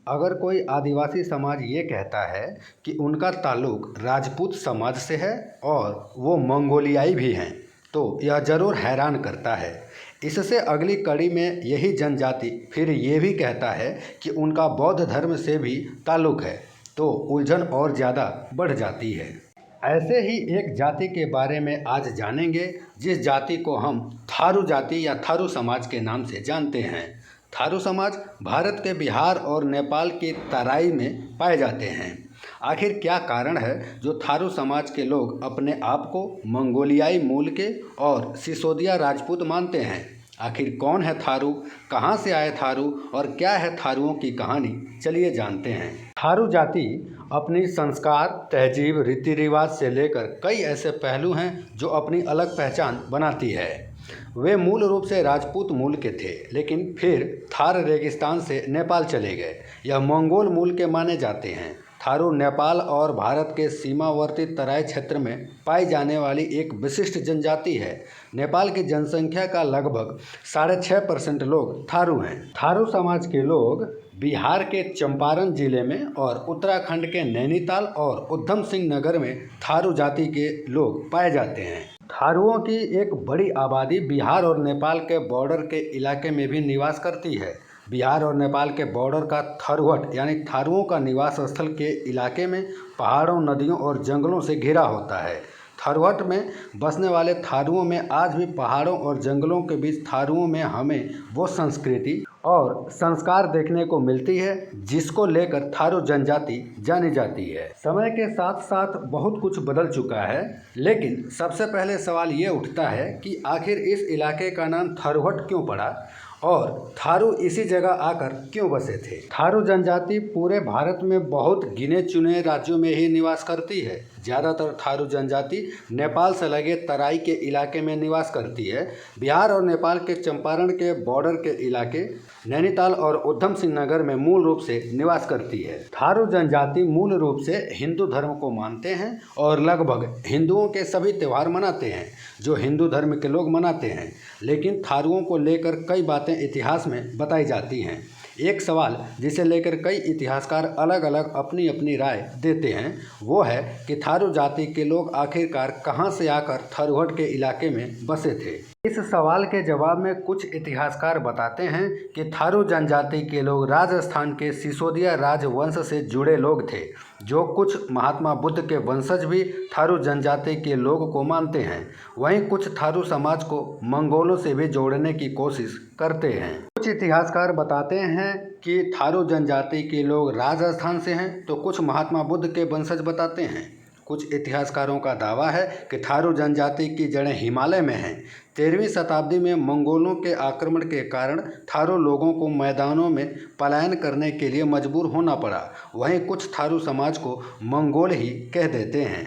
अगर कोई आदिवासी समाज ये कहता है कि उनका ताल्लुक राजपूत समाज से है और वो मंगोलियाई भी हैं, तो यह ज़रूर हैरान करता है। इससे अगली कड़ी में यही जनजाति फिर ये भी कहता है कि उनका बौद्ध धर्म से भी ताल्लुक है, तो उलझन और ज़्यादा बढ़ जाती है। ऐसे ही एक जाति के बारे में आज जानेंगे, जिस जाति को हम थारू जाति या थारू समाज के नाम से जानते हैं। थारू समाज भारत के बिहार और नेपाल की तराई में पाए जाते हैं। आखिर क्या कारण है जो थारू समाज के लोग अपने आप को मंगोलियाई मूल के और सिसोदिया राजपूत मानते हैं? आखिर कौन है थारू, कहाँ से आए थारू और क्या है थारुओं की कहानी? चलिए जानते हैं। थारू जाति अपनी संस्कार, तहजीब, रीति रिवाज से लेकर कई ऐसे पहलू हैं जो अपनी अलग पहचान बनाती है। वे मूल रूप से राजपूत मूल के थे, लेकिन फिर थार रेगिस्तान से नेपाल चले गए। यह मंगोल मूल के माने जाते हैं। थारू नेपाल और भारत के सीमावर्ती तराई क्षेत्र में पाई जाने वाली एक विशिष्ट जनजाति है। नेपाल की जनसंख्या का लगभग 6.5% लोग थारू हैं। थारू समाज के लोग बिहार के चंपारण जिले में और उत्तराखंड के नैनीताल और उधम सिंह नगर में थारू जाति के लोग पाए जाते हैं। थारुओं की एक बड़ी आबादी बिहार और नेपाल के बॉर्डर के इलाके में भी निवास करती है। बिहार और नेपाल के बॉर्डर का थरवट यानी थारुओं का निवास स्थल के इलाके में पहाड़ों, नदियों और जंगलों से घिरा होता है। थरवट में बसने वाले थारुओं में आज भी पहाड़ों और जंगलों के बीच थारुओं में हमें वो संस्कृति और संस्कार देखने को मिलती है जिसको लेकर थारू जनजाति जानी जाती है। समय के साथ साथ बहुत कुछ बदल चुका है, लेकिन सबसे पहले सवाल ये उठता है कि आखिर इस इलाके का नाम थरवट क्यों पड़ा और थारू इसी जगह आकर क्यों बसे थे। थारू जनजाति पूरे भारत में बहुत गिने चुने राज्यों में ही निवास करती है। ज़्यादातर थारू जनजाति नेपाल से लगे तराई के इलाके में निवास करती है। बिहार और नेपाल के चंपारण के बॉर्डर के इलाके, नैनीताल और उधम सिंह नगर में मूल रूप से निवास करती है। थारू जनजाति मूल रूप से हिंदू धर्म को मानते हैं और लगभग हिंदुओं के सभी त्यौहार मनाते हैं जो हिंदू धर्म के लोग मनाते हैं। लेकिन थारुओं को लेकर कई बातें इतिहास में बताई जाती हैं। एक सवाल जिसे लेकर कई इतिहासकार अलग अलग अपनी अपनी राय देते हैं वो है कि थारू जाति के लोग आखिरकार कहां से आकर थरवट के इलाके में बसे थे। इस सवाल के जवाब में कुछ इतिहासकार बताते हैं कि थारू जनजाति के लोग राजस्थान के सिसोदिया राजवंश से जुड़े लोग थे, जो कुछ महात्मा बुद्ध के वंशज भी थारू जनजाति के लोग को मानते हैं। वहीं कुछ थारू समाज को मंगोलों से भी जोड़ने की कोशिश करते हैं। कुछ इतिहासकार बताते हैं कि थारू जनजाति के लोग राजस्थान से हैं, तो कुछ महात्मा बुद्ध के वंशज बताते हैं। कुछ इतिहासकारों का दावा है कि थारू जनजाति की जड़ें हिमालय में हैं। 13वीं शताब्दी में मंगोलों के आक्रमण के कारण थारू लोगों को मैदानों में पलायन करने के लिए मजबूर होना पड़ा। वहीं कुछ थारू समाज को मंगोल ही कह देते हैं।